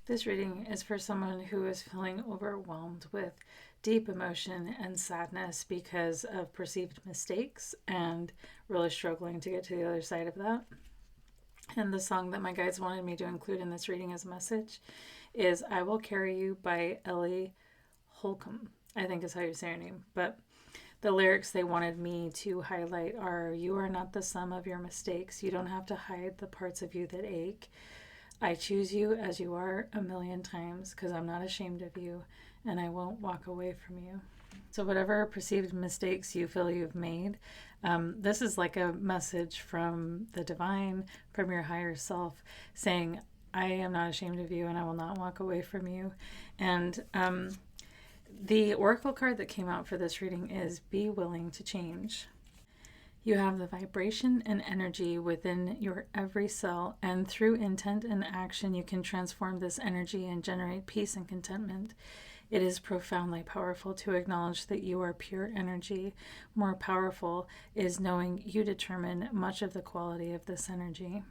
This reading is for someone who is feeling overwhelmed with deep emotion and sadness because of perceived mistakes and really struggling to get to the other side of that. And the song that my guides wanted me to include in this reading as a message is I Will Carry You by Ellie Holcomb, I think is how you say her name. But the lyrics they wanted me to highlight are you are not the sum of your mistakes. You don't have to hide the parts of you that ache. I choose you as you are a million times because I'm not ashamed of you and I won't walk away from you. So, whatever perceived mistakes you feel you've made, this is like a message from the divine, from your higher self, saying, I am not ashamed of you and I will not walk away from you. And the oracle card that came out for this reading is Be Willing to Change. You have the vibration and energy within your every cell, and through intent and action, you can transform this energy and generate peace and contentment. It is profoundly powerful to acknowledge that you are pure energy. More powerful is knowing you determine much of the quality of this energy.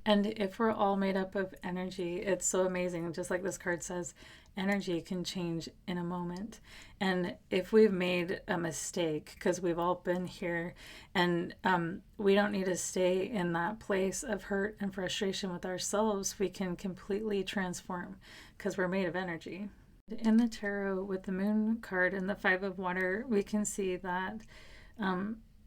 And if we're all made up of energy, it's so amazing. Just like this card says, energy can change in a moment. And if we've made a mistake, because we've all been here, and we don't need to stay in that place of hurt and frustration with ourselves, we can completely transform because we're made of energy. In the tarot, with the moon card and the five of water, we can see that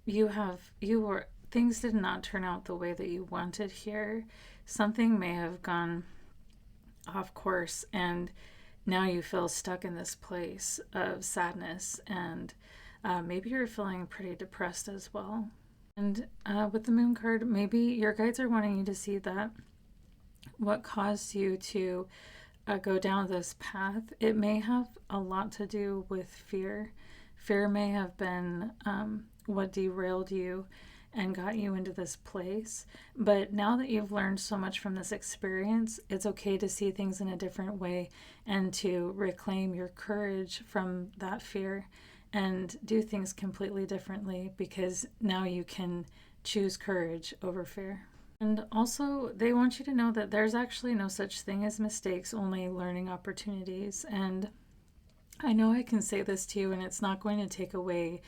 you were things did not turn out the way that you wanted here. Something may have gone off course, and now you feel stuck in this place of sadness, and maybe you're feeling pretty depressed as well. And with the moon card, maybe your guides are wanting you to see that what caused you to go down this path, it may have a lot to do with fear. Fear may have been what derailed you and got you into this place. But now that you've learned so much from this experience, it's okay to see things in a different way and to reclaim your courage from that fear and do things completely differently, because now you can choose courage over fear. And also, they want you to know that there's actually no such thing as mistakes, only learning opportunities. And I know I can say this to you, and it's not going to take away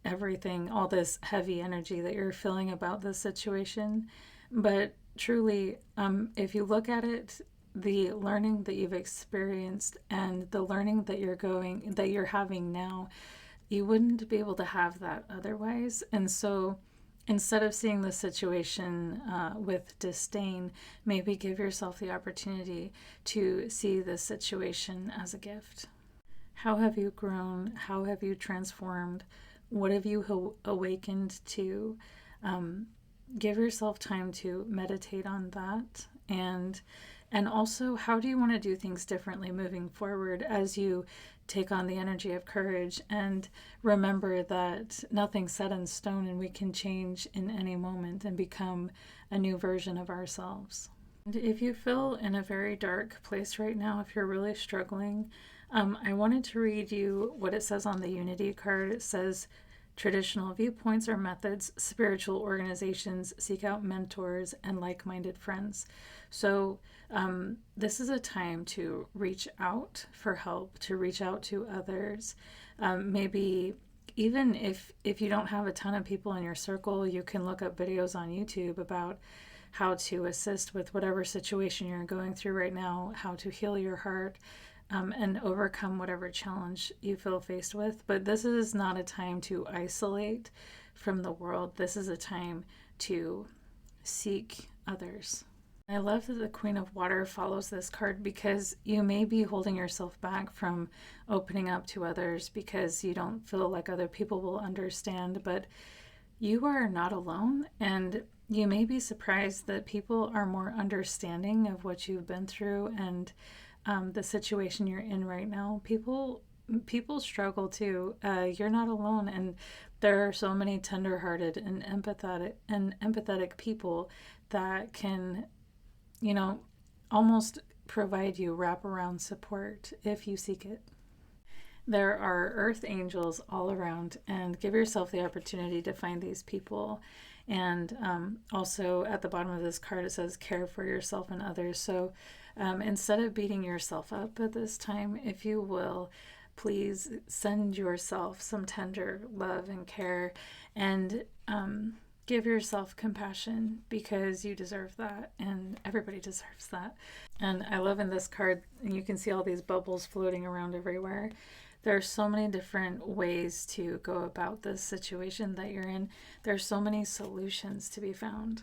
everything, all this heavy energy that you're feeling about this situation. But truly, if you look at it, the learning that you've experienced and the learning that you're having now, you wouldn't be able to have that otherwise. And so instead of seeing the situation with disdain, maybe give yourself the opportunity to see this situation as a gift. How have you grown? How have you transformed? What have you awakened to? Give yourself time to meditate on that. And also, how do you want to do things differently moving forward as you take on the energy of courage? And remember that nothing's set in stone, and we can change in any moment and become a new version of ourselves. And if you feel in a very dark place right now, if you're really struggling, I wanted to read you what it says on the Unity card. It says, traditional viewpoints or methods, spiritual organizations seek out mentors and like-minded friends. So this is a time to reach out for help, to reach out to others. Maybe even if you don't have a ton of people in your circle, you can look up videos on YouTube about how to assist with whatever situation you're going through right now, how to heal your heart, and overcome whatever challenge you feel faced with. But this is not a time to isolate from the world. This is a time to seek others. I love that the Queen of Water follows this card, because you may be holding yourself back from opening up to others because you don't feel like other people will understand, but you are not alone, and you may be surprised that people are more understanding of what you've been through and the situation you're in right now. People struggle too. You're not alone, and there are so many tender-hearted and empathetic people that can, almost provide you wraparound support if you seek it. There are earth angels all around, and give yourself the opportunity to find these people. And also at the bottom of this card, it says care for yourself and others. So Instead of beating yourself up at this time, if you will, please send yourself some tender love and care, and give yourself compassion, because you deserve that and everybody deserves that. And I love in this card, you can see all these bubbles floating around everywhere. There are so many different ways to go about this situation that you're in. There's so many solutions to be found.